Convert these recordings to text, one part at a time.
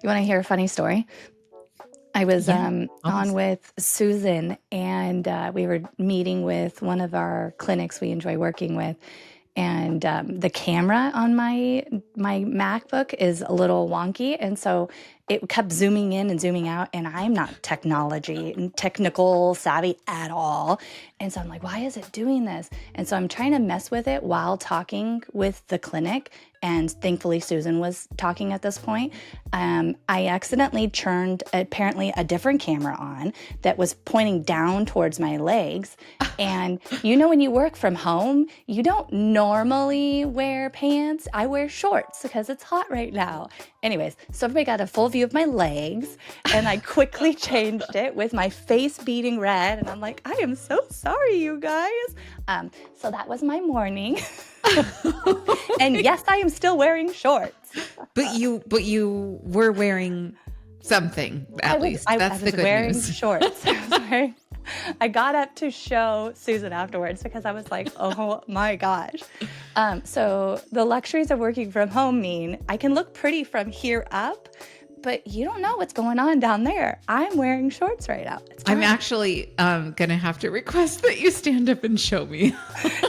You want to hear a funny story? I was on Always. with Susan, and we were meeting with one of our clinics we enjoy working with. And the camera on my MacBook is a little wonky, and so it kept zooming in and zooming out. And I'm not technical savvy at all, and so I'm like, why is it doing this? And so I'm trying to mess with it while talking with the clinic. And thankfully, Susan was talking at this point. I accidentally turned apparently a different camera on that was pointing down towards my legs. And when you work from home, you don't normally wear pants. I wear shorts because it's hot right now. Anyways, so everybody got a full view of my legs, and I quickly changed it with my face beating red. And I'm like, I am so sorry, you guys. So that was my morning. And yes, I am still wearing shorts. But you were wearing something at least. That's the good wearing news. Shorts. I got up to show Susan afterwards because I was like, oh my gosh. So the luxuries of working from home mean I can look pretty from here up, but you don't know what's going on down there. I'm wearing shorts right now. I'm actually going to have to request that you stand up and show me.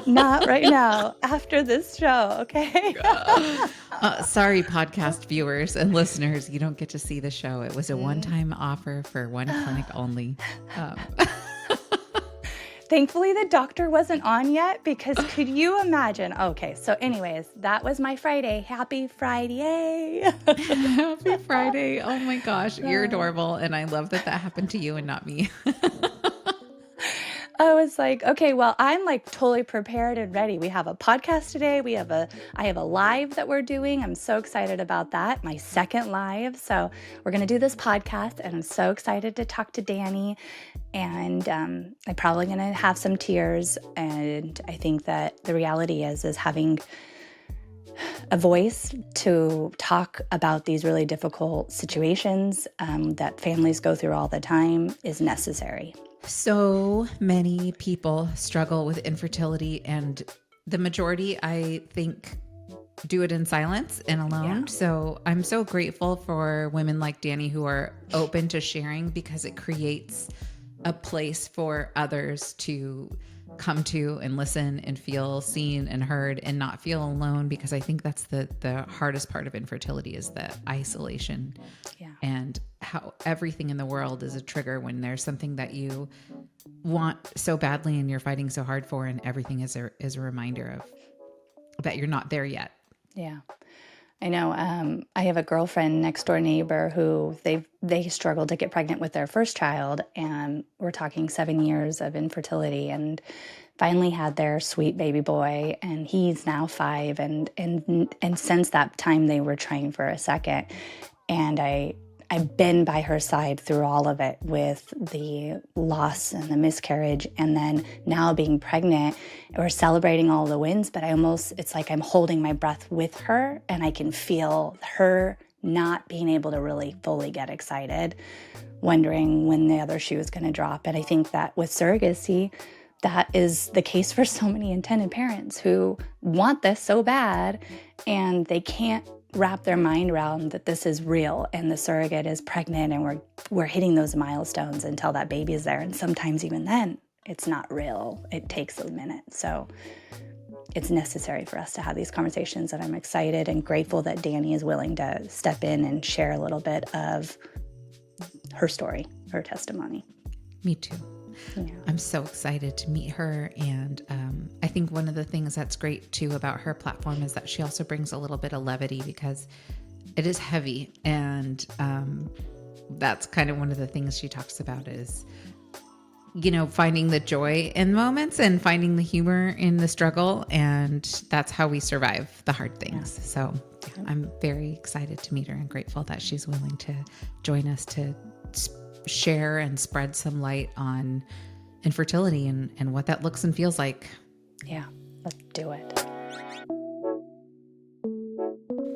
Not right now, after this show, okay? Sorry, podcast viewers and listeners, you don't get to see the show. It was a one-time offer for one clinic only. Thankfully, the doctor wasn't on yet, because could you imagine? Okay, so anyways, that was my Friday. Happy Friday. Happy Friday. Oh my gosh, you're adorable. And I love that happened to you and not me. I was like, okay, well, I'm like totally prepared and ready. We have a podcast today. I have a live that we're doing. I'm so excited about that. My second live. So we're going to do this podcast, and I'm so excited to talk to Dani. And I'm probably going to have some tears. And I think that the reality is having a voice to talk about these really difficult situations that families go through all the time is necessary. So many people struggle with infertility, and the majority, I think, do it in silence and alone. Yeah. So I'm so grateful for women like Dani who are open to sharing, because it creates a place for others to come to and listen and feel seen and heard and not feel alone, because I think that's the hardest part of infertility is the isolation. Yeah. And how everything in the world is a trigger when there's something that you want so badly and you're fighting so hard for, and everything is a reminder of that you're not there yet. Yeah. I know. I have a girlfriend, next door neighbor, who they struggled to get pregnant with their first child, and we're talking 7 years of infertility, and finally had their sweet baby boy, and he's now 5, and since that time they were trying for a second, and I've been by her side through all of it, with the loss and the miscarriage, and then now being pregnant. We're celebrating all the wins, but it's like I'm holding my breath with her, and I can feel her not being able to really fully get excited, wondering when the other shoe is going to drop. And I think that with surrogacy, that is the case for so many intended parents who want this so bad, and they can't wrap their mind around that this is real, and the surrogate is pregnant, and we're hitting those milestones until that baby is there. And sometimes even then, it's not real. It takes a minute. So it's necessary for us to have these conversations, and I'm excited and grateful that Dani is willing to step in and share a little bit of her story, her testimony. Me too. Yeah. I'm so excited to meet her. And I think one of the things that's great too about her platform is that she also brings a little bit of levity, because it is heavy. And that's kind of one of the things she talks about is, finding the joy in moments and finding the humor in the struggle. And that's how we survive the hard things. Yeah. So I'm very excited to meet her and grateful that she's willing to join us to share and spread some light on infertility and what that looks and feels like. Yeah, let's do it.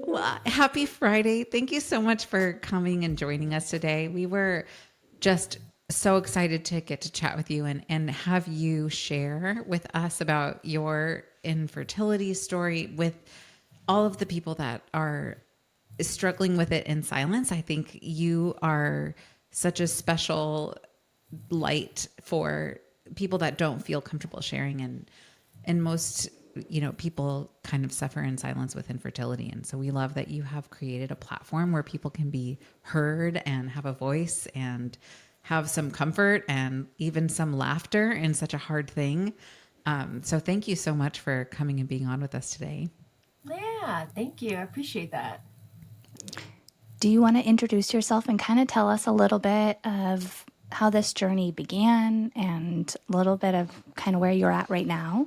Well, happy Friday. Thank you so much for coming and joining us today. We were just so excited to get to chat with you and have you share with us about your infertility story with all of the people that are struggling with it in silence. I think you are such a special light for people that don't feel comfortable sharing, and most, people kind of suffer in silence with infertility. And so we love that you have created a platform where people can be heard and have a voice and have some comfort and even some laughter in such a hard thing. So thank you so much for coming and being on with us today. Yeah, thank you. I appreciate that. Do you want to introduce yourself and kind of tell us a little bit of how this journey began and a little bit of kind of where you're at right now?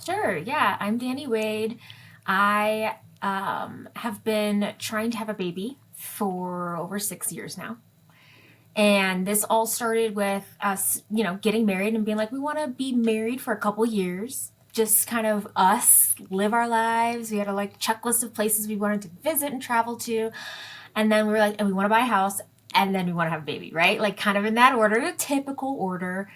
Sure. Yeah, I'm Dani Wade. I have been trying to have a baby for over 6 years now. And this all started with us, getting married and being like, we want to be married for a couple years. Just kind of us live our lives. We had a checklist of places we wanted to visit and travel to. And then we were like, and we want to buy a house and then we want to have a baby, right? Like kind of in that order, the typical order.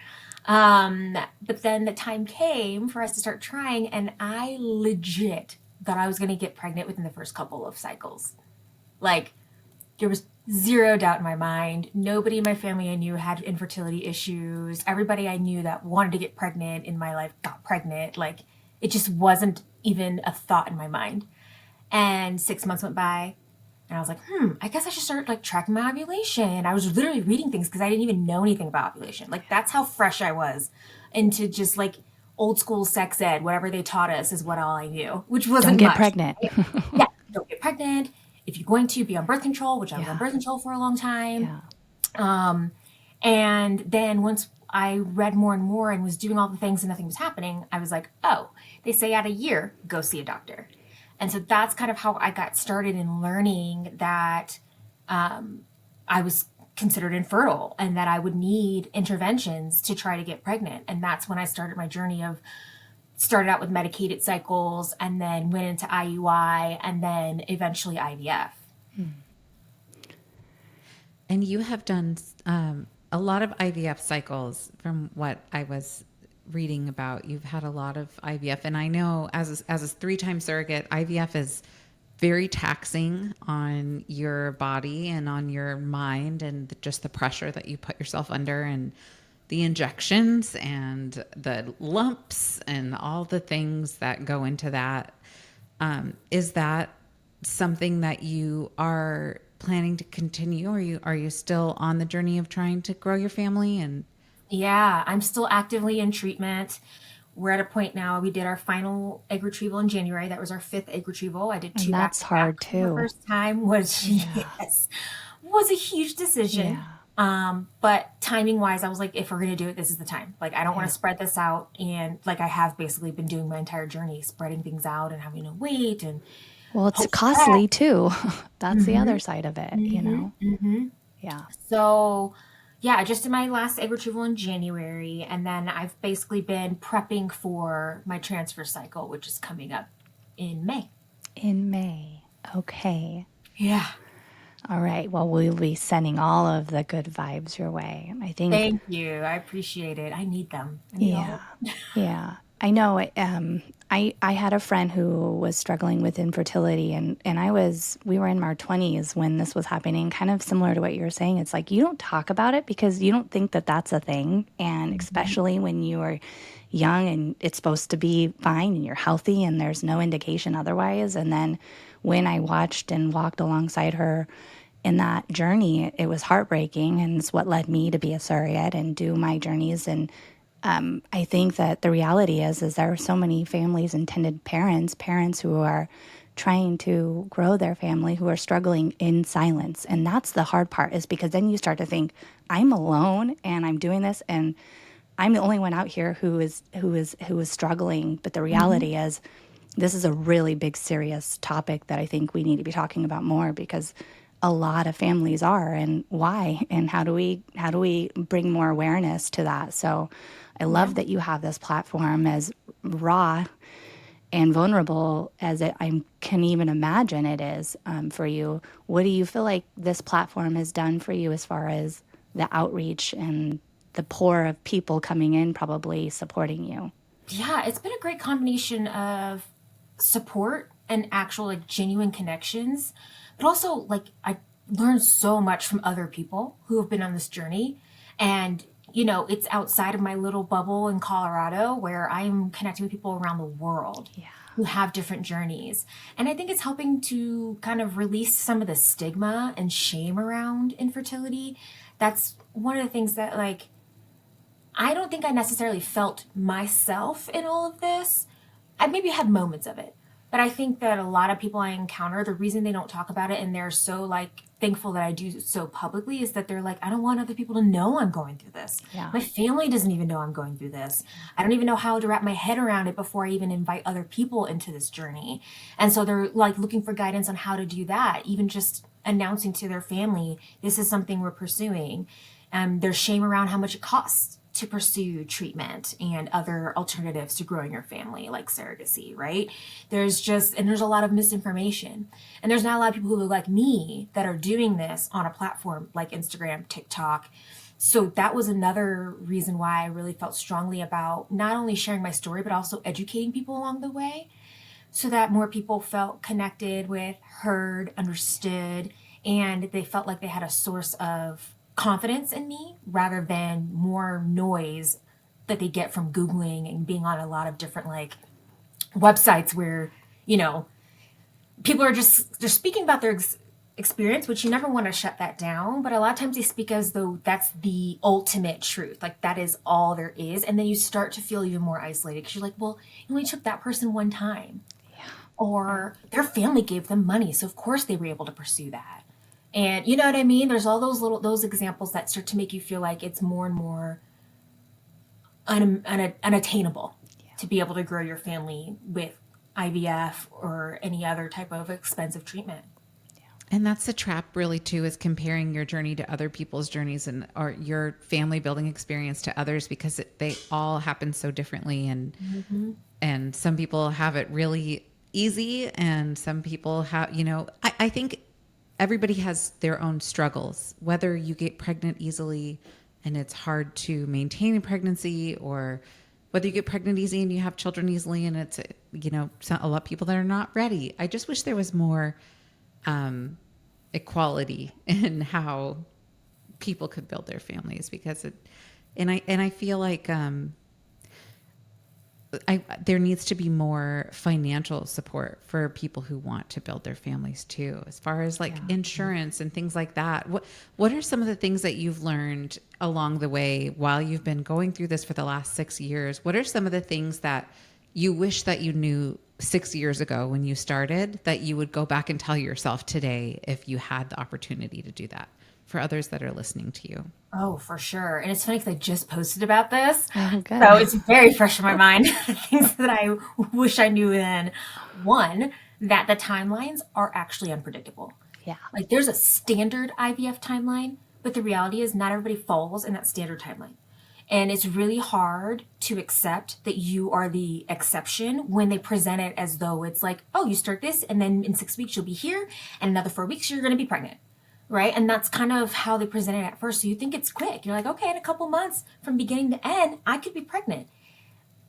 But then the time came for us to start trying, and I legit thought I was going to get pregnant within the first couple of cycles. Like, there was zero doubt in my mind. Nobody in my family I knew had infertility issues. Everybody I knew that wanted to get pregnant in my life got pregnant. Like, it just wasn't even a thought in my mind. And 6 months went by, and I was like, I guess I should start tracking my ovulation. I was literally reading things because I didn't even know anything about ovulation. Like, that's how fresh I was into just old school sex ed. Whatever they taught us is what all I knew, which Don't wasn't get much. pregnant. Yeah, don't get pregnant. If you're going to be on birth control, which I was on Yeah. birth control for a long time. Yeah. And then once I read more and more and was doing all the things and nothing was happening, I was like, oh, they say at a year, go see a doctor. And so that's kind of how I got started in learning that I was considered infertile and that I would need interventions to try to get pregnant. And that's when I started my journey of started out with medicated cycles and then went into IUI and then eventually IVF. And you have done a lot of IVF cycles from what I was reading about. You've had a lot of IVF. And I know as a three-time surrogate, IVF is very taxing on your body and on your mind, and just the pressure that you put yourself under, and the injections and the lumps and all the things that go into that. Is that something that you are planning to continue? Are you still on the journey of trying to grow your family? And Yeah, I'm still actively in treatment. We're at a point now. We did our final egg retrieval in January. That was our fifth egg retrieval. I did And two back that's to back. hard The too. first time was Yeah. yes, was a huge decision. Yeah. But timing wise, I was like, if we're gonna do it, this is the time. Like, I don't want Yeah. to spread this out, and like I have basically been doing my entire journey, spreading things out and having to wait and Well, it's hope for the best. costly too. That's the Mm-hmm. other side of it, you Mm-hmm. know? Mm-hmm. Yeah. So, yeah, I just did my last egg retrieval in January, and then I've basically been prepping for my transfer cycle, which is coming up in May. In May. Okay. Yeah. All right. Well, we'll be sending all of the good vibes your way. I think, Thank you. I appreciate it. I need them. I need all yeah. of Yeah. I know. I had a friend who was struggling with infertility, and we were in our 20s when this was happening, kind of similar to what you're saying. It's like you don't talk about it because you don't think that that's a thing. And them. especially when you are young and it's supposed to be fine and you're healthy and there's no indication otherwise. And then when I watched and walked alongside her in that journey, it was heartbreaking. And it's what led me to be a surrogate and do my journeys. And I think that the reality is there are so many families, intended parents who are trying to grow their family who are struggling in silence. And that's the hard part, is because then you start to think, I'm alone and I'm doing this and I'm the only one out here who is struggling. But the Hmm. reality is this is a really big serious topic that I think we need to be talking about more, because a lot of families are, and why, and how do we bring more awareness to that. So I Yeah. love that you have this platform, as raw and vulnerable as I can even imagine it is, for you. What do you feel like this platform has done for you as far as the outreach and the pour of people coming in, probably supporting you? Yeah, it's been a great combination of support and actual genuine connections, but also like I learned so much from other people who have been on this journey. And, it's outside of my little bubble in Colorado where I'm connecting with people around the world Yeah. who have different journeys. And I think it's helping to kind of release some of the stigma and shame around infertility. That's one of the things that, like, I don't think I necessarily felt myself in all of this. I maybe had moments of it, but I think that a lot of people I encounter, the reason they don't talk about it and they're so like thankful that I do so publicly is that they're like, I don't want other people to know I'm going through this. Yeah. My family doesn't even know I'm going through this. I don't even know how to wrap my head around it before I even invite other people into this journey. And so they're like looking for guidance on how to do that, even just announcing to their family, this is something we're pursuing. There's shame around how much it costs to pursue treatment and other alternatives to growing your family, like surrogacy, right? There's a lot of misinformation. And there's not a lot of people who look like me that are doing this on a platform like Instagram, TikTok. So that was another reason why I really felt strongly about not only sharing my story, but also educating people along the way so that more people felt connected with, heard, understood, and they felt like they had a source of confidence in me rather than more noise that they get from Googling and being on a lot of different like websites where, people are just, they're speaking about their experience, which you never want to shut that down. But a lot of times they speak as though that's the ultimate truth. Like that is all there is. And then you start to feel even more isolated because you're like, well, it only took that person one time. Or their family gave them money. So of course they were able to pursue that. And you know what I mean? There's all those examples that start to make you feel like it's more and more unattainable to be able to grow your family with IVF or any other type of expensive treatment. And that's the trap really too, is comparing your journey to other people's journeys and or your family building experience to others, because they all happen so differently. And some people have it really easy and some people have, I think everybody has their own struggles, whether you get pregnant easily and it's hard to maintain a pregnancy, or whether you get pregnant easy and you have children easily and it's, a lot of people that are not ready. I just wish there was more equality in how people could build their families, because I feel like there needs to be more financial support for people who want to build their families too, as far as like insurance and things like that. What are some of the things that you've learned along the way while you've been going through this for the last 6 years? What are some of the things that you wish that you knew 6 years ago when you started, that you would go back and tell yourself today if you had the opportunity to do that, for others that are listening to you? Oh, for sure. And it's funny because I just posted about this. Oh, good. So it's very fresh in my mind. Things that I wish I knew then. One, that the timelines are actually unpredictable. Yeah. Like there's a standard IVF timeline, but the reality is not everybody falls in that standard timeline. And it's really hard to accept that you are the exception when they present it as though it's like, oh, you start this and then in 6 weeks you'll be here and another 4 weeks you're going to be pregnant. Right. And that's kind of how they present it at first. So you think it's quick. You're like, okay, in a couple months from beginning to end, I could be pregnant.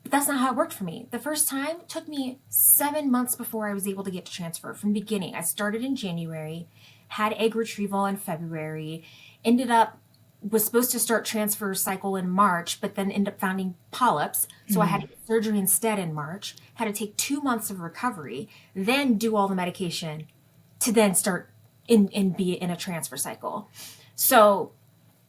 But that's not how it worked for me. The first time it took me 7 months before I was able to get to transfer from beginning. I started in January, had egg retrieval in February, was supposed to start transfer cycle in March, but then ended up finding polyps. So I had to get surgery instead in March, had to take 2 months of recovery, then do all the medication to then start and be in a transfer cycle. So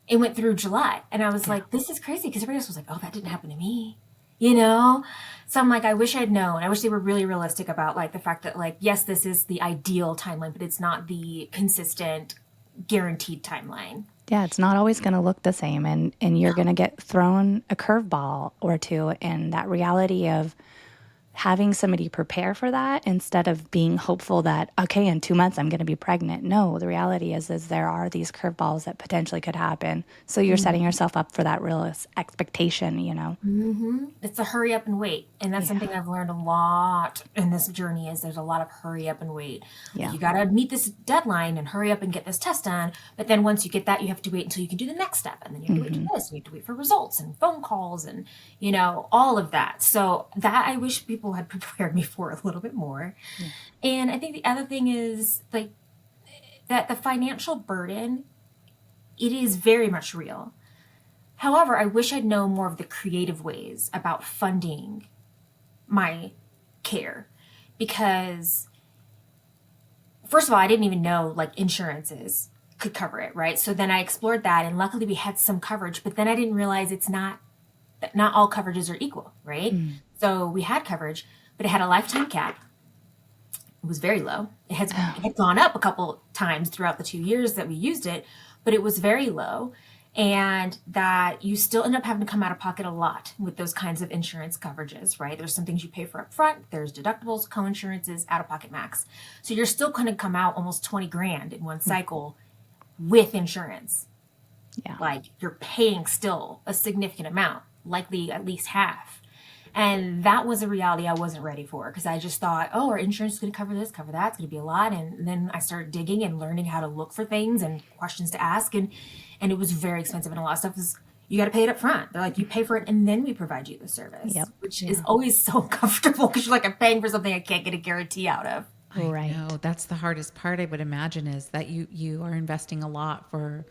it went through July and I was like, this is crazy. Cause everybody else was like, oh, that didn't happen to me, So I'm like, I wish I'd known. I wish they were really realistic about like the fact that like, yes, this is the ideal timeline, but it's not the consistent guaranteed timeline. Yeah, it's not always going to look the same, and you're going to get thrown a curveball or two, and that reality of having somebody prepare for that instead of being hopeful that, okay, in 2 months I'm going to be pregnant. No, the reality is there are these curveballs that potentially could happen. So you're setting yourself up for that real expectation, It's a hurry up and wait. And that's something I've learned a lot in this journey is there's a lot of hurry up and wait. Yeah. Like you got to meet this deadline and hurry up and get this test done. But then once you get that, you have to wait until you can do the next step. And then you have to wait for this. And you have to wait for results and phone calls and, all of that. So that I wish people had prepared me for a little bit more. And I think the other thing is like, that the financial burden, it is very much real. However, I wish I'd known more of the creative ways about funding my care, because first of all, I didn't even know like insurances could cover it, right? So then I explored that, and luckily we had some coverage, but then I didn't realize it's not all coverages are equal, right? So we had coverage, but it had a lifetime cap. It was very low. It had gone up a couple times throughout the 2 years that we used it, but it was very low. And that you still end up having to come out of pocket a lot with those kinds of insurance coverages, right? There's some things you pay for up front. There's deductibles, co-insurances, out-of-pocket max. So you're still going to come out almost 20 grand in one cycle with insurance. Yeah. Like you're paying still a significant amount, likely at least half. And that was a reality I wasn't ready for, because I just thought, oh, our insurance is going to cover this, cover that. It's going to be a lot. And then I started digging and learning how to look for things and questions to ask. And it was very expensive. And a lot of stuff is, you got to pay it up front. They're like, you pay for it and then we provide you the service, which is always so uncomfortable, because you're like, I'm paying for something I can't get a guarantee out of. I know that's the hardest part, I would imagine, is that you are investing a lot for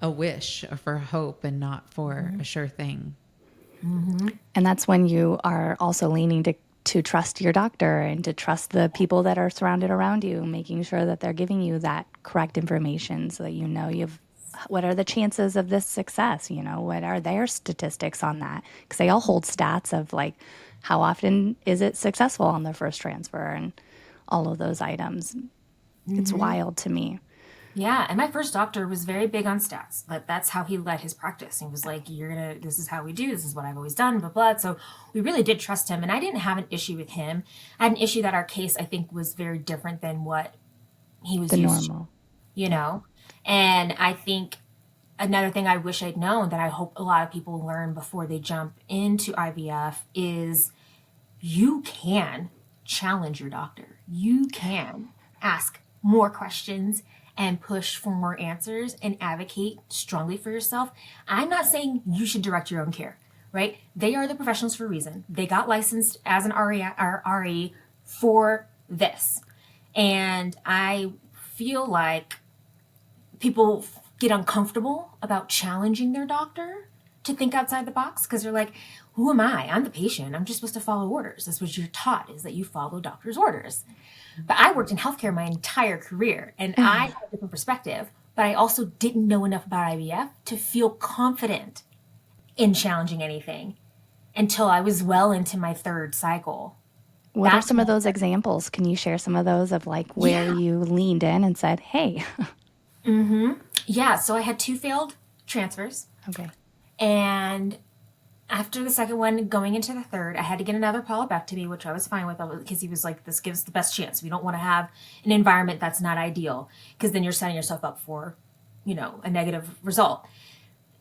a wish or for hope and not for a sure thing. And that's when you are also leaning to trust your doctor and to trust the people that are surrounded around you, making sure that they're giving you that correct information so that you know what are the chances of this success? What are their statistics on that? Because they all hold stats of like, how often is it successful on the first transfer and all of those items. It's wild to me. Yeah, and my first doctor was very big on stats. That's how he led his practice. He was like, this is how we do, this is what I've always done, blah, blah. So we really did trust him, and I didn't have an issue with him. I had an issue that our case, I think, was very different than what he was The used normal. to. And I think another thing I wish I'd known, that I hope a lot of people learn before they jump into IVF, is you can challenge your doctor. You can ask more questions and push for more answers and advocate strongly for yourself. I'm not saying you should direct your own care, right? They are the professionals for a reason. They got licensed as an RE for this. And I feel like people get uncomfortable about challenging their doctor to think outside the box, because they're like, who am I? I'm the patient. I'm just supposed to follow orders. That's what you're taught, is that you follow doctor's orders. But I worked in healthcare my entire career, and I had a different perspective, but I also didn't know enough about IVF to feel confident in challenging anything until I was well into my third cycle. What are some of those examples? Can you share some of those of like where you leaned in and said, hey? Yeah, so I had 2 failed transfers. Okay. And after the second one, going into the third, I had to get another polypectomy, which I was fine with, because he was like, this gives the best chance. We don't want to have an environment that's not ideal, because then you're setting yourself up for, a negative result.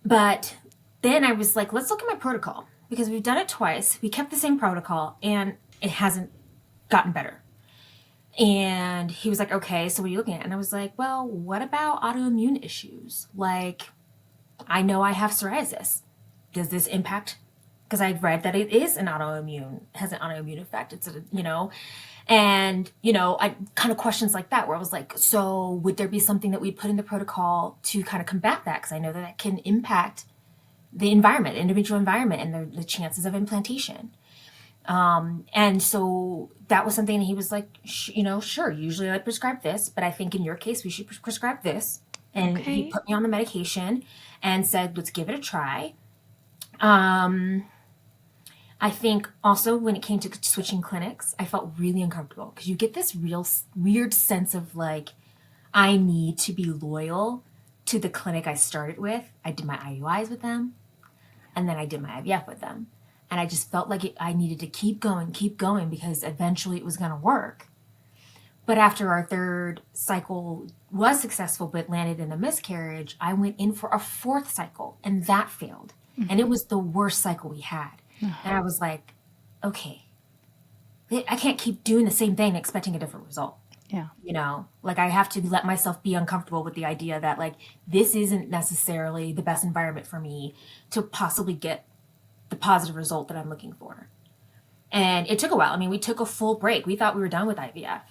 But then I was like, let's look at my protocol, because we've done it twice. We kept the same protocol and it hasn't gotten better. And he was like, okay, so what are you looking at? And I was like, well, what about autoimmune issues? Like, I know I have psoriasis. Does this impact? Because I've read that it is has an autoimmune effect. It's and I kind of questions like that, where I was like, so would there be something that we put in the protocol to kind of combat that? Because I know that can impact the environment, individual environment, and the chances of implantation. And so that was something, and he was like, sure, usually I prescribe this, but I think in your case, we should prescribe this. And he put me on the medication and said, let's give it a try. I think also when it came to switching clinics, I felt really uncomfortable, because you get this real weird sense of like, I need to be loyal to the clinic I started with. I did my IUIs with them, and then I did my IVF with them. And I just felt like I needed to keep going, because eventually it was going to work. But after our third cycle was successful but landed in a miscarriage, I went in for a 4th cycle, and that failed. And it was the worst cycle we had. And I was like, okay, I can't keep doing the same thing expecting a different result. Yeah. Like I have to let myself be uncomfortable with the idea that like, this isn't necessarily the best environment for me to possibly get the positive result that I'm looking for. And it took a while. I mean, we took a full break. We thought we were done with IVF.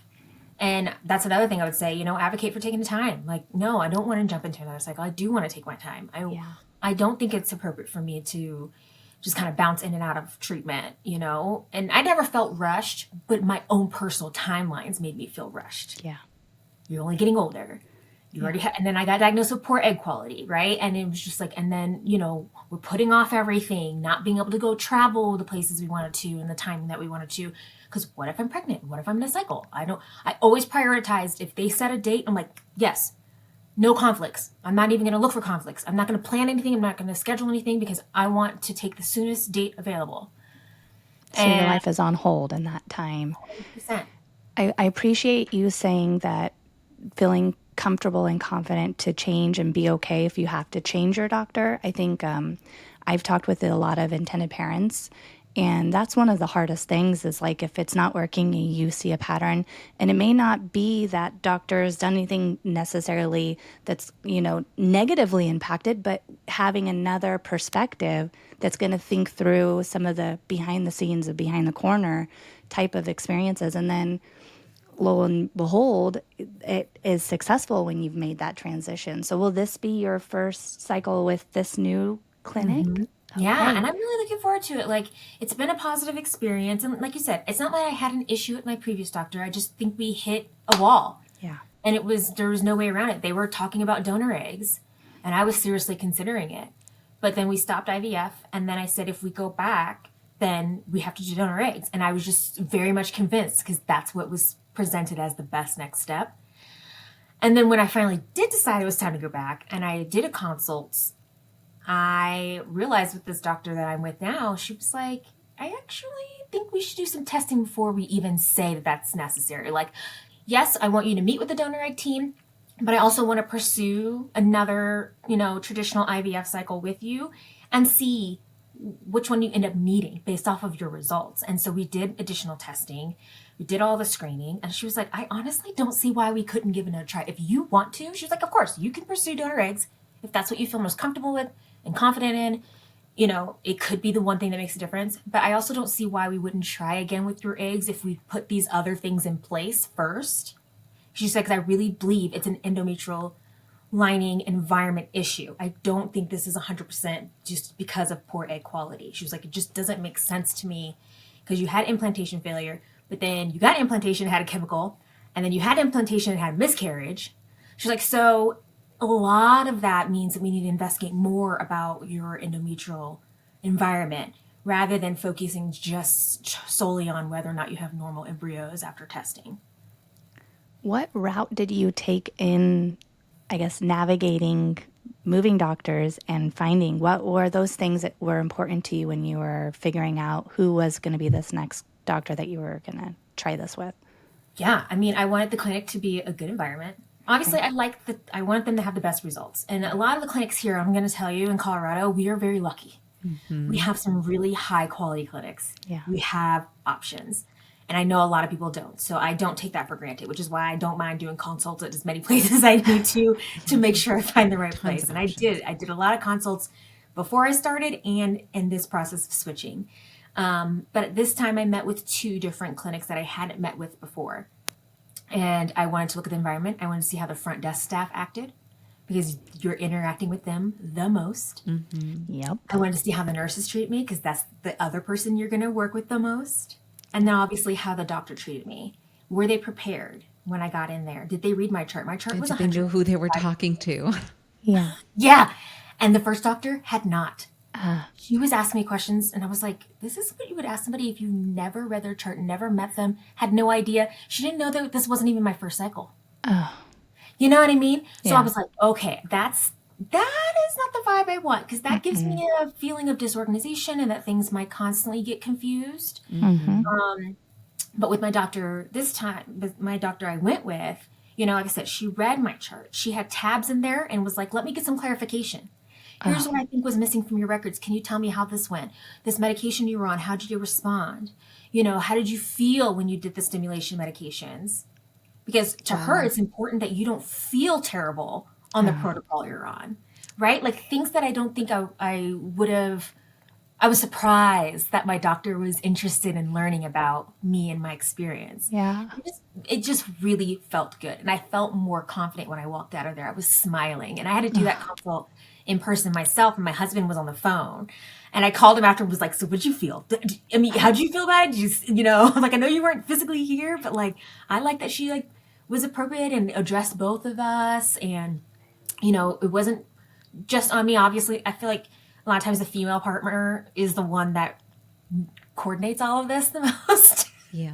And that's another thing I would say, advocate for taking the time. Like, no, I don't want to jump into another cycle. I do want to take my time. Yeah. I don't think it's appropriate for me to just kind of bounce in and out of treatment. And I never felt rushed, but my own personal timelines made me feel rushed. Yeah. You're only getting older. You already had, and then I got diagnosed with poor egg quality, right? And it was just like, and then, we're putting off everything, not being able to go travel the places we wanted to and the time that we wanted to. Because what if I'm pregnant? What if I'm in a cycle? I always prioritized, if they set a date, I'm like, yes, no conflicts. I'm not even going to look for conflicts. I'm not going to plan anything. I'm not going to schedule anything because I want to take the soonest date available. So your life is on hold in that time. 100%. I appreciate you saying that, feeling comfortable and confident to change and be okay if you have to change your doctor. I think I've talked with a lot of intended parents, and that's one of the hardest things is like if it's not working, you see a pattern, and it may not be that doctor's done anything necessarily that's, negatively impacted, but having another perspective that's going to think through some of the behind the scenes of behind the corner type of experiences. And then lo and behold, it is successful when you've made that transition. So will this be your first cycle with this new clinic? Yeah, Okay. and I'm really looking forward to it. Like, it's been a positive experience. And like you said, it's not like I had an issue with my previous doctor. I just think we hit a wall. Yeah. And there was no way around it. They were talking about donor eggs, and I was seriously considering it. But then we stopped IVF, and then I said, if we go back, then we have to do donor eggs. And I was just very much convinced because that's what was presented as the best next step. And then when I finally did decide it was time to go back and I did a consult, I realized with this doctor that I'm with now, she was like, I actually think we should do some testing before we even say that that's necessary. Like, yes, I want you to meet with the donor egg team, but I also want to pursue another, traditional IVF cycle with you and see which one you end up needing based off of your results. And so we did additional testing. We did all the screening. And she was like, I honestly don't see why we couldn't give it a try. If you want to, she was like, of course, you can pursue donor eggs if that's what you feel most comfortable with and confident in. It could be the one thing that makes a difference. But I also don't see why we wouldn't try again with your eggs if we put these other things in place first. She said, because I really believe it's an endometrial lining environment issue. I don't think this is 100% just because of poor egg quality. She was like, it just doesn't make sense to me because you had implantation failure, but then you got implantation, had a chemical, and then you had implantation and had miscarriage. She's like, so a lot of that means that we need to investigate more about your endometrial environment rather than focusing just solely on whether or not you have normal embryos after testing. What route did you take in, I guess, navigating moving doctors and finding what were those things that were important to you when you were figuring out who was going to be this next doctor that you were going to try this with? Yeah, I mean, I wanted the clinic to be a good environment. Obviously, I want them to have the best results. And a lot of the clinics here, I'm going to tell you, in Colorado, we are very lucky. We have some really high quality clinics. Yeah. We have options. And I know a lot of people don't. So I don't take that for granted, which is why I don't mind doing consults at as many places as I need to make sure I find the right place. And I did a lot of consults before I started and in this process of switching. But at this time I met with 2 different clinics that I hadn't met with before. And I wanted to look at the environment. I wanted to see how the front desk staff acted because you're interacting with them the most. Yep. I wanted to see how the nurses treat me because that's the other person you're going to work with the most. And then obviously how the doctor treated me. Were they prepared when I got in there? Did they read my chart? My chart was Did they know who they were talking to? Yeah. Yeah. And the first doctor had not. She was asking me questions and I was like, this is what you would ask somebody if you never read their chart, never met them, had no idea. She didn't know that this wasn't even my first cycle. Oh. You know what I mean? So Yeah. I was like, okay, that is not the vibe I want because that gives me a feeling of disorganization and that things might constantly get confused. But with my doctor this time, with my doctor I went with, like I said, she read my chart. She had tabs in there and was like, let me get some clarification. Here's what I think was missing from your records. Can you tell me how this went? This medication you were on, how did you respond? How did you feel when you did the stimulation medications? Because to her, it's important that you don't feel terrible on the protocol you're on, right? Like things that I don't think I I was surprised that my doctor was interested in learning about me and my experience. Yeah. It just really felt good. And I felt more confident when I walked out of there. I was smiling. And I had to do that consult in person myself. And my husband was on the phone. And I called him after and was like, so what'd you feel? I mean, how'd you feel about it? Did you know, like, I know you weren't physically here, but like, I like that she like was appropriate and addressed both of us. And, it wasn't just on me. Obviously, I feel like a lot of times the female partner is the one that coordinates all of this the most. Yeah.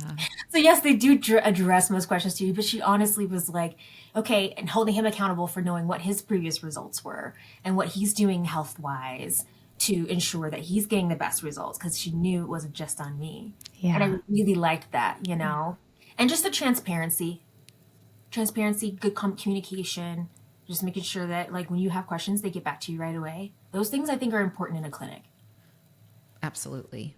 So yes, they do address most questions to you, but she honestly was like, okay, and holding him accountable for knowing what his previous results were and what he's doing health wise to ensure that he's getting the best results, because she knew it wasn't just on me. And Yeah. I really liked that, and just the transparency, good communication, just making sure that like when you have questions, they get back to you right away. Those things I think are important in a clinic. Absolutely.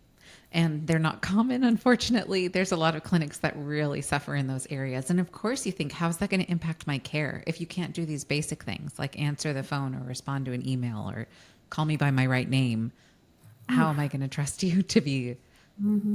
And they're not common, unfortunately. There's a lot of clinics that really suffer in those areas. And of course, you think, how's that going to impact my care if you can't do these basic things like answer the phone or respond to an email or call me by my right name? How am I going to trust you to be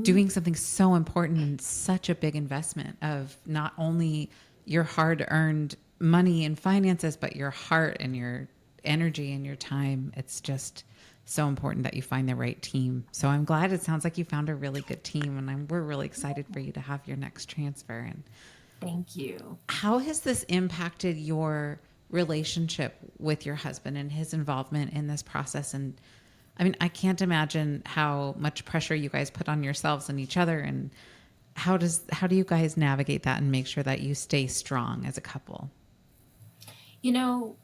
doing something so important and such a big investment of not only your hard earned money and finances, but your heart and your energy and your time? It's just so important that you find the right team. So I'm glad it sounds like you found a really good team, and we're really excited for you to have your next transfer. And Thank you. how has this impacted your relationship with your husband and his involvement in this process? And I mean, I can't imagine how much pressure you guys put on yourselves and each other. And how do you guys navigate that and make sure that you stay strong as a couple? You know,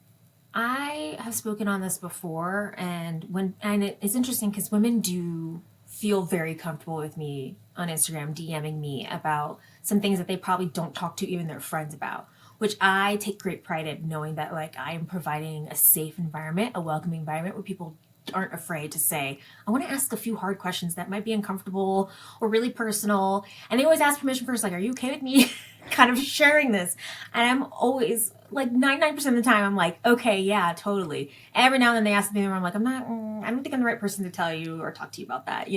I have spoken on this before, and it's interesting because women do feel very comfortable with me on Instagram DMing me about some things that they probably don't talk to even their friends about, which I take great pride in, knowing that like I am providing a safe environment, a welcoming environment where people aren't afraid to say, I want to ask a few hard questions that might be uncomfortable or really personal. And they always ask permission first, like, are you okay with me kind of sharing this? And I'm always like 99% of the time, I'm like, okay, yeah, totally. Every now and then they ask me, I'm like, I don't think I'm the right person to tell you or talk to you about that.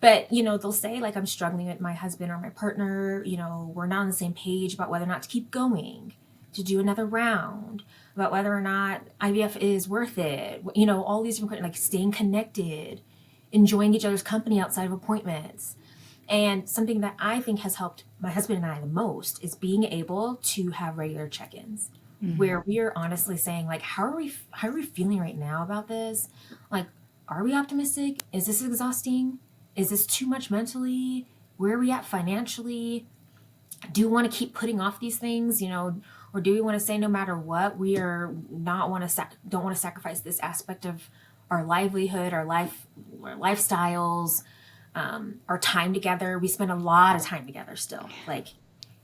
But, they'll say like I'm struggling with my husband or my partner, we're not on the same page about whether or not to keep going, to do another round, about whether or not IVF is worth it, all these different, like staying connected, enjoying each other's company outside of appointments. And something that I think has helped my husband and I the most is being able to have regular check-ins where we are honestly saying like, how are we feeling right now about this? Like, are we optimistic? Is this exhausting? Is this too much mentally? Where are we at financially? Do we want to keep putting off these things, or do we want to say no matter what, we are not don't want to sacrifice this aspect of our livelihood, our lifestyles, our time together. We spend a lot of time together still. Like,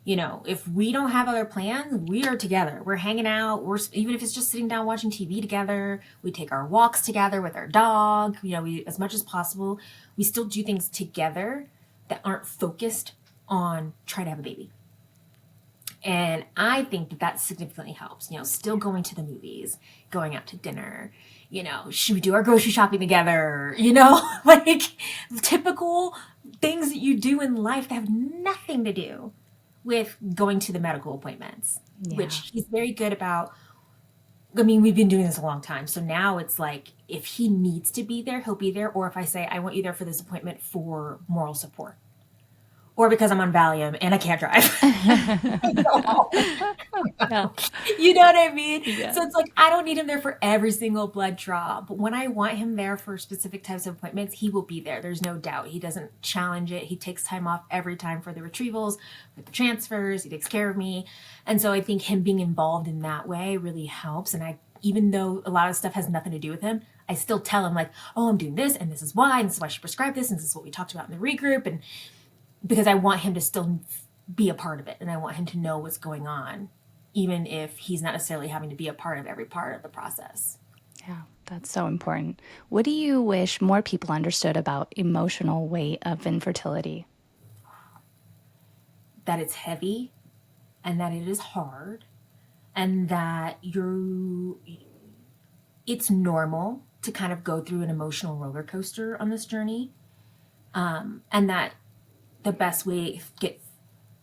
if we don't have other plans, we are together. We're hanging out. Even if it's just sitting down watching TV together, we take our walks together with our dog. We, as much as possible, we still do things together that aren't focused on trying to have a baby. And I think that significantly helps, still going to the movies, going out to dinner, should we do our grocery shopping together, like typical things that you do in life that have nothing to do with going to the medical appointments, which he's very good about. I mean, we've been doing this a long time. So now it's like, if he needs to be there, he'll be there. Or if I say, I want you there for this appointment for moral support, or because I'm on Valium and I can't drive. Yeah. You know what I mean? Yeah. So it's like, I don't need him there for every single blood draw. But when I want him there for specific types of appointments, he will be there. There's no doubt. He doesn't challenge it. He takes time off every time for the retrievals, for the transfers. He takes care of me. And so I think him being involved in that way really helps. And even though a lot of stuff has nothing to do with him, I still tell him like, oh, I'm doing this and this is why, and this is why she prescribed this, and this is what we talked about in the regroup. And because I want him to still be a part of it, and I want him to know what's going on, even if he's not necessarily having to be a part of every part of the process. Yeah, that's so important. What do you wish more people understood about emotional weight of infertility? That it's heavy, and that it is hard, and that it's normal to kind of go through an emotional roller coaster on this journey. And that the best way to get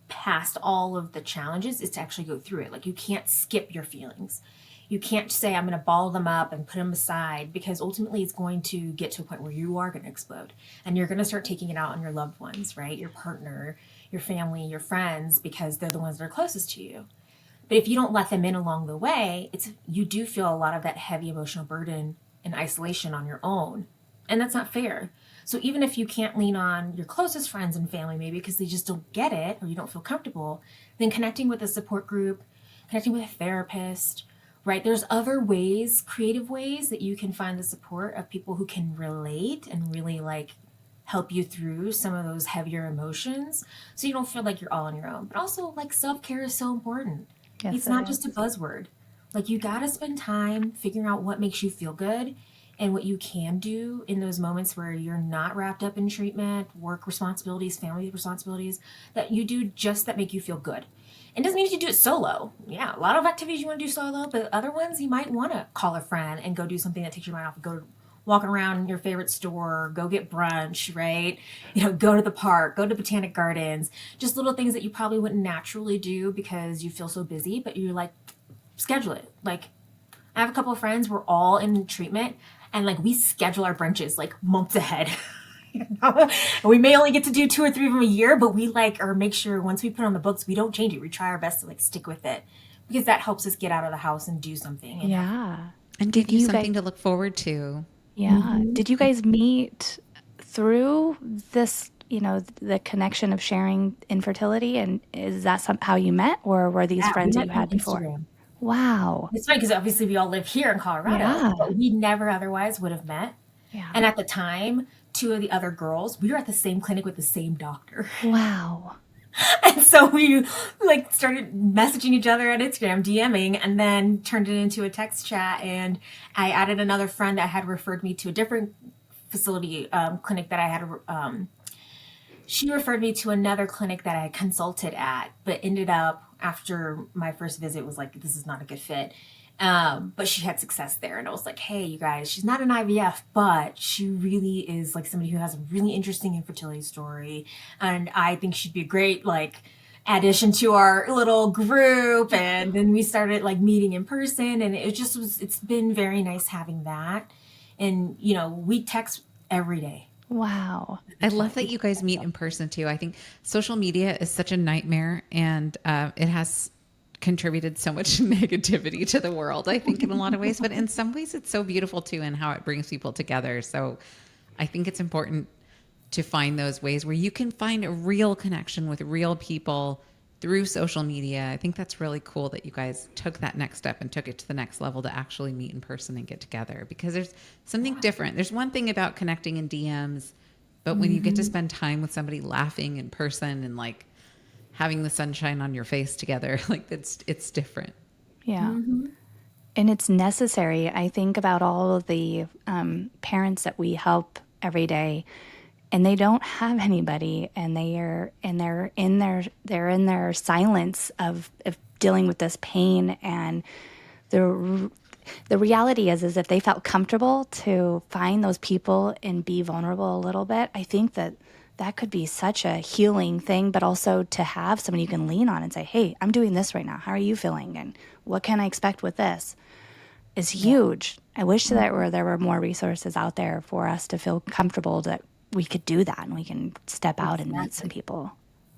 past all of the challenges is to actually go through it. Like, you can't skip your feelings. You can't say, I'm going to ball them up and put them aside, because ultimately it's going to get to a point where you are going to explode and you're going to start taking it out on your loved ones, right? Your partner, your family, your friends, because they're the ones that are closest to you. But if you don't let them in along the way, you do feel a lot of that heavy emotional burden and isolation on your own. And that's not fair. So even if you can't lean on your closest friends and family, maybe because they just don't get it or you don't feel comfortable, then connecting with a support group, connecting with a therapist, right? There's other ways, creative ways that you can find the support of people who can relate and really like help you through some of those heavier emotions, so you don't feel like you're all on your own. But also, like, self-care is so important. Yes, It's it not is. just a buzzword. Like, you got to spend time figuring out what makes you feel good and what you can do in those moments where you're not wrapped up in treatment, work responsibilities, family responsibilities, that you do just that make you feel good. It doesn't mean you do it solo. Yeah, a lot of activities you want to do solo, but other ones you might want to call a friend and go do something that takes your mind off. Go walk around your favorite store, go get brunch, right? Go to the park, go to botanic gardens, just little things that you probably wouldn't naturally do because you feel so busy, but you like schedule it. Like, I have a couple of friends, we're all in treatment, and like we schedule our brunches like months ahead. And we may only get to do 2 or 3 of them a year, but we make sure once we put on the books, we don't change it. We try our best to like stick with it, because that helps us get out of the house and do something. Yeah. And give Did you you something guys, to look forward to. yeah. Did you guys meet through this, the connection of sharing infertility? And is that how you met, or were these Yeah, we friends that met you on had before? Instagram. Wow. It's funny because obviously we all live here in Colorado, Yeah. but we never otherwise would have met. Yeah. And at the time, 2 of the other girls, we were at the same clinic with the same doctor. Wow. And so we like started messaging each other at Instagram, DMing, and then turned it into a text chat. And I added another friend that had referred me to a different facility, clinic that I had. She referred me to another clinic that I consulted at, but ended up after my first visit was like, this is not a good fit. But she had success there. And I was like, hey, you guys, she's not an IVF, but she really is like somebody who has a really interesting infertility story. And I think she'd be a great, like, addition to our little group. And then we started like meeting in person, and it's been very nice having that. And, we text every day. Wow. I love that you guys meet in person too. I think social media is such a nightmare, and it has contributed so much negativity to the world, I think, in a lot of ways. But in some ways, it's so beautiful too, and how it brings people together. So I think it's important to find those ways where you can find a real connection with real people through social media. I think that's really cool that you guys took that next step and took it to the next level to actually meet in person and get together, because there's something different. There's one thing about connecting in DMs, but when you get to spend time with somebody laughing in person and like having the sunshine on your face together, like it's different. Yeah. And it's necessary. I think about all of the parents that we help every day, and they don't have anybody, and they're in their silence of dealing with this pain. And the reality is if they felt comfortable to find those people and be vulnerable a little bit, I think that could be such a healing thing. But also to have somebody you can lean on and say, hey, I'm doing this right now, how are you feeling, and what can I expect with this, is huge. I wish that there were more resources out there for us to feel comfortable that we could do that and we can step out and meet some people.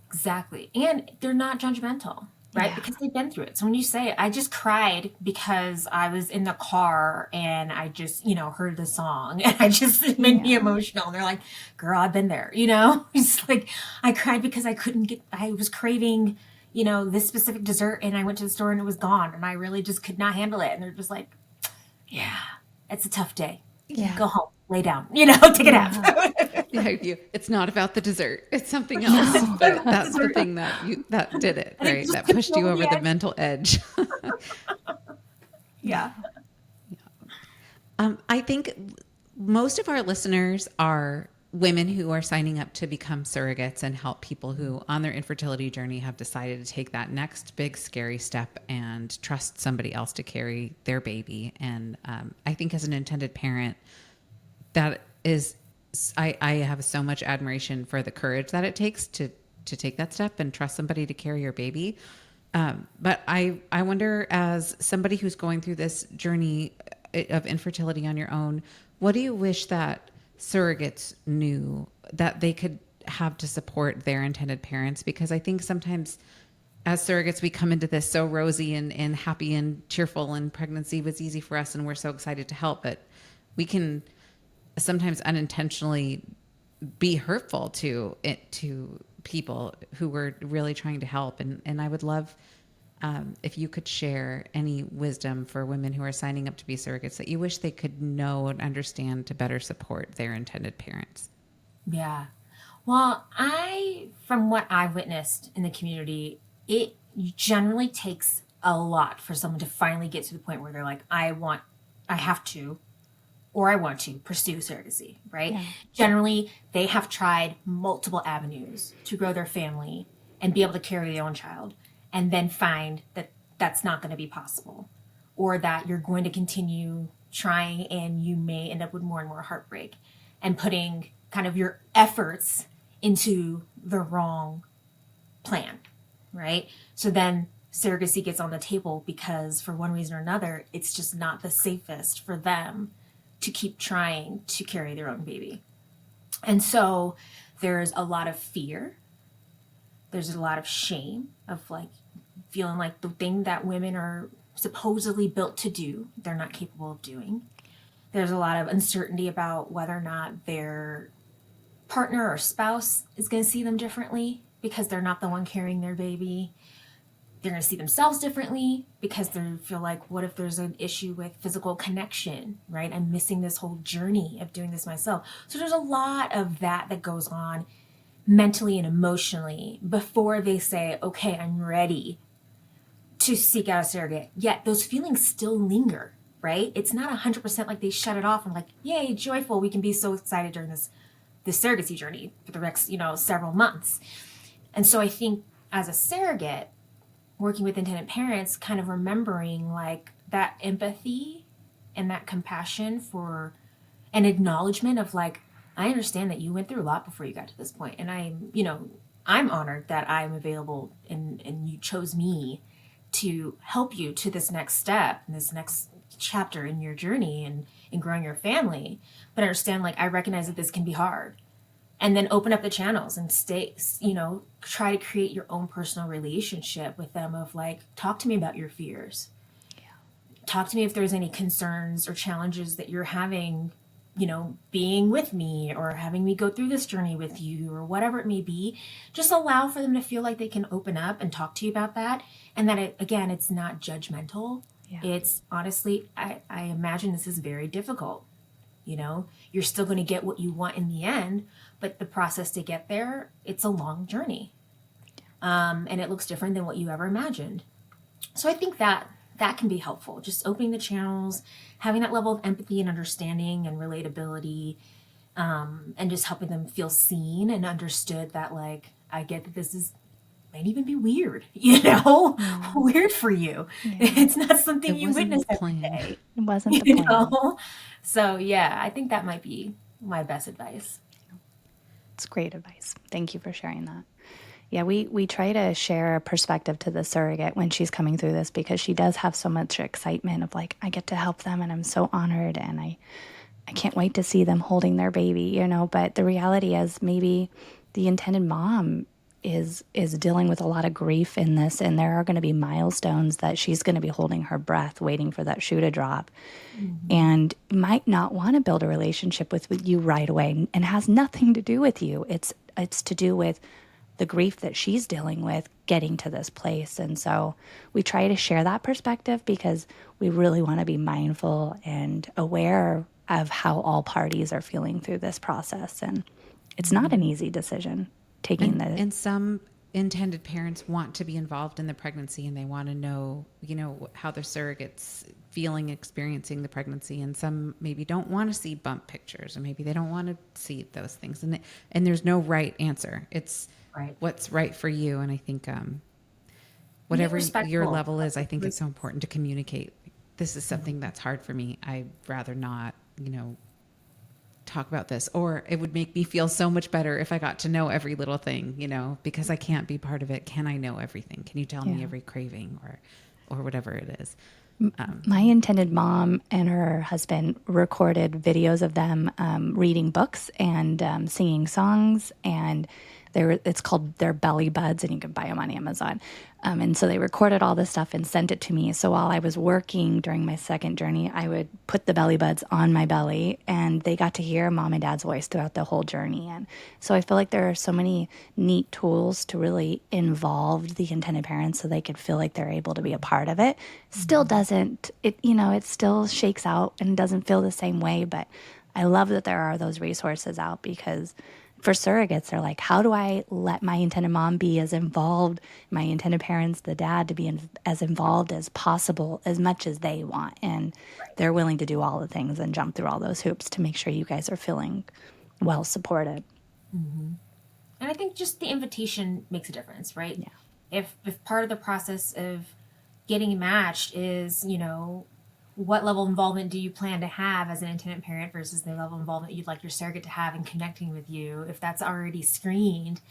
Exactly. And they're not judgmental, right? Yeah. Because they've been through it. So when you say, I just cried because I was in the car and I just, heard the song and it made me emotional. And they're like, girl, I've been there, It's like, I cried because I was craving, this specific dessert, and I went to the store and it was gone, and I really just could not handle it. And they're just like, yeah, it's a tough day. Yeah. Go home, lay down, take a nap. Yeah, it's not about the dessert. It's something else. But that's the thing that did it, right? That pushed you over the mental edge. Yeah. I think most of our listeners are women who are signing up to become surrogates and help people who on their infertility journey have decided to take that next big scary step and trust somebody else to carry their baby. And I think as an intended parent, that is, I have so much admiration for the courage that it takes to take that step and trust somebody to carry your baby. But I wonder, as somebody who's going through this journey of infertility on your own, what do you wish that surrogates knew that they could have to support their intended parents? Because I think sometimes as surrogates, we come into this so rosy and happy and cheerful, and pregnancy was easy for us and we're so excited to help, but we can sometimes unintentionally be hurtful to people who were really trying to help. And I would love if you could share any wisdom for women who are signing up to be surrogates that you wish they could know and understand to better support their intended parents. Yeah. Well, from what I've witnessed in the community, it generally takes a lot for someone to finally get to the point where they're like, I have to, or I want to pursue surrogacy, right? Yeah. Generally, they have tried multiple avenues to grow their family and be able to carry their own child, and then find that that's not going to be possible, or that you're going to continue trying and you may end up with more and more heartbreak and putting kind of your efforts into the wrong plan, right? So then surrogacy gets on the table because for one reason or another, it's just not the safest for them to keep trying to carry their own baby. And so there's a lot of fear. There's a lot of shame of like feeling like the thing that women are supposedly built to do, they're not capable of doing. There's a lot of uncertainty about whether or not their partner or spouse is going to see them differently because they're not the one carrying their baby. They're going to see themselves differently because they feel like, what if there's an issue with physical connection, right? I'm missing this whole journey of doing this myself. So there's a lot of that goes on mentally and emotionally before they say, okay, I'm ready to seek out a surrogate. Yet those feelings still linger, right? It's not 100% like they shut it off and like, yay, joyful, we can be so excited during this surrogacy journey for the next, several months. And so I think as a surrogate, working with intended parents, kind of remembering like that empathy and that compassion for an acknowledgement of like, I understand that you went through a lot before you got to this point. And I'm honored that I'm available and you chose me to help you to this next step and this next chapter in your journey and in growing your family. But I understand, like, I recognize that this can be hard. And then open up the channels and try to create your own personal relationship with them of like, talk to me about your fears. Yeah. Talk to me if there's any concerns or challenges that you're having, being with me or having me go through this journey with you or whatever it may be. Just allow for them to feel like they can open up and talk to you about that. And that, it's not judgmental. Yeah. It's honestly, I imagine this is very difficult. You're still going to get what you want in the end, but the process to get there, it's a long journey. And it looks different than what you ever imagined. So I think that can be helpful. Just opening the channels, having that level of empathy and understanding and relatability, and just helping them feel seen and understood that, like, I get that this might even be weird, weird for you. Yeah. It's not something you witness every day. It wasn't the plan. So yeah, I think that might be my best advice. It's great advice. Thank you for sharing that. Yeah, we try to share a perspective to the surrogate when she's coming through this because she does have so much excitement of like, I get to help them and I'm so honored and I can't wait to see them holding their baby, but the reality is maybe the intended mom is dealing with a lot of grief in this, and there are going to be milestones that she's going to be holding her breath, waiting for that shoe to drop, and might not want to build a relationship with you right away, and has nothing to do with you. It's to do with the grief that she's dealing with getting to this place. And so we try to share that perspective because we really want to be mindful and aware of how all parties are feeling through this process. And it's not an easy decision. And some intended parents want to be involved in the pregnancy and they want to know, how their surrogates feeling, experiencing the pregnancy, and some maybe don't want to see bump pictures, or maybe they don't want to see those things. And there's no right answer. It's Right. what's right for you. And I think Being whatever your respectful level of is, I the think it's so choices. important to communicate. This is something that's hard for me. I'd rather not, talk about this, or it would make me feel so much better if I got to know every little thing, because I can't be part of it. Can I know everything? Can you tell me Yeah. every craving or whatever it is? My intended mom and her husband recorded videos of them reading books and singing songs, and it's called their belly buds, and you can buy them on Amazon. And so they recorded all this stuff and sent it to me. So while I was working during my second journey, I would put the belly buds on my belly, and they got to hear mom and dad's voice throughout the whole journey. And so I feel like there are so many neat tools to really involve the intended parents so they could feel like they're able to be a part of it. Still doesn't, it still shakes out and doesn't feel the same way. But I love that there are those resources out, because for surrogates, they're like, how do I let my intended mom be as involved, my intended parents, the dad, to be as involved as possible, as much as they want. And they're willing to do all the things and jump through all those hoops to make sure you guys are feeling well supported. And I think just the invitation makes a difference, right? Yeah. If part of the process of getting matched is, what level of involvement do you plan to have as an intended parent versus the level of involvement you'd like your surrogate to have in connecting with you, if that's already screened,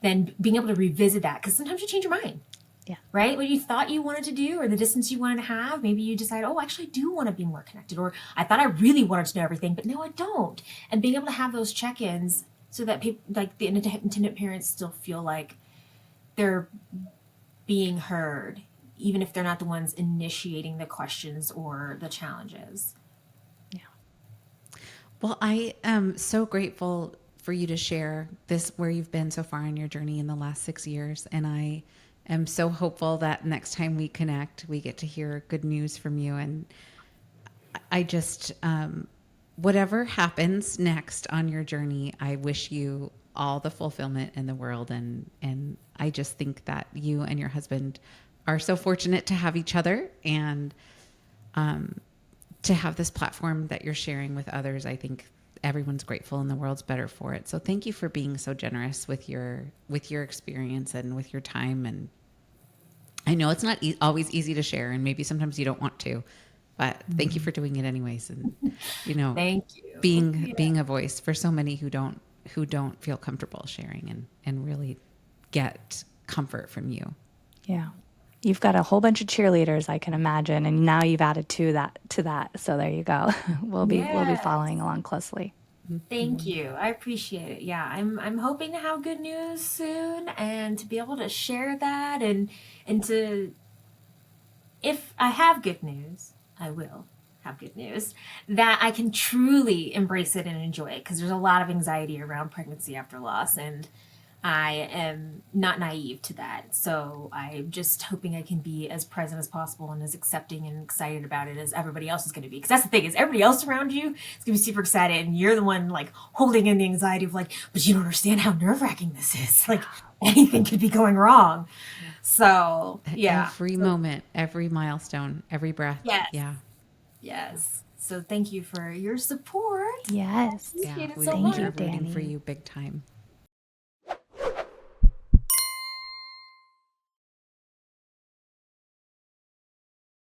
then being able to revisit that, because sometimes you change your mind. Yeah. Right? What you thought you wanted to do or the distance you wanted to have, maybe you decide, oh, actually, I do want to be more connected. Or I thought I really wanted to know everything, but no, I don't. And being able to have those check ins so that people, like the intended parents, still feel like they're being heard, even if they're not the ones initiating the questions or the challenges. Well, I am so grateful for you to share this, where you've been so far in your journey in the last 6 years. And I am so hopeful that next time we connect, we get to hear good news from you. And I just, whatever happens next on your journey, I wish you all the fulfillment in the world. And I just think that you and your husband are so fortunate to have each other, and to have this platform that you're sharing with others. I think everyone's grateful and the world's better for it. So thank you for being so generous with your experience and with your time. And I know it's not always easy to share, and maybe sometimes you don't want to, but thank you for doing it anyways. And, Thank you. being a voice for so many who don't feel comfortable sharing and really get comfort from you. Yeah. You've got a whole bunch of cheerleaders, I can imagine, and now you've added to that. So there you go. We'll be Yes. following along closely. Thank you. I appreciate it. Yeah, I'm hoping to have good news soon and to be able to share that, and to, if I have good news, I will have good news, that I can truly embrace it and enjoy it, because there's a lot of anxiety around pregnancy after loss, and I am not naive to that. So I'm just hoping I can be as present as possible and as accepting and excited about it as everybody else is going to be. Because that's the thing, is everybody else around you is going to be super excited, and you're the one like holding in the anxiety of like, but you don't understand how nerve wracking this is. Like anything could be going wrong. So yeah. Every moment, every milestone, every breath. Yes. Yeah. Yes. So thank you for your support. Yes. Appreciate it We so Thank much. you, are rooting for Dani. you big time.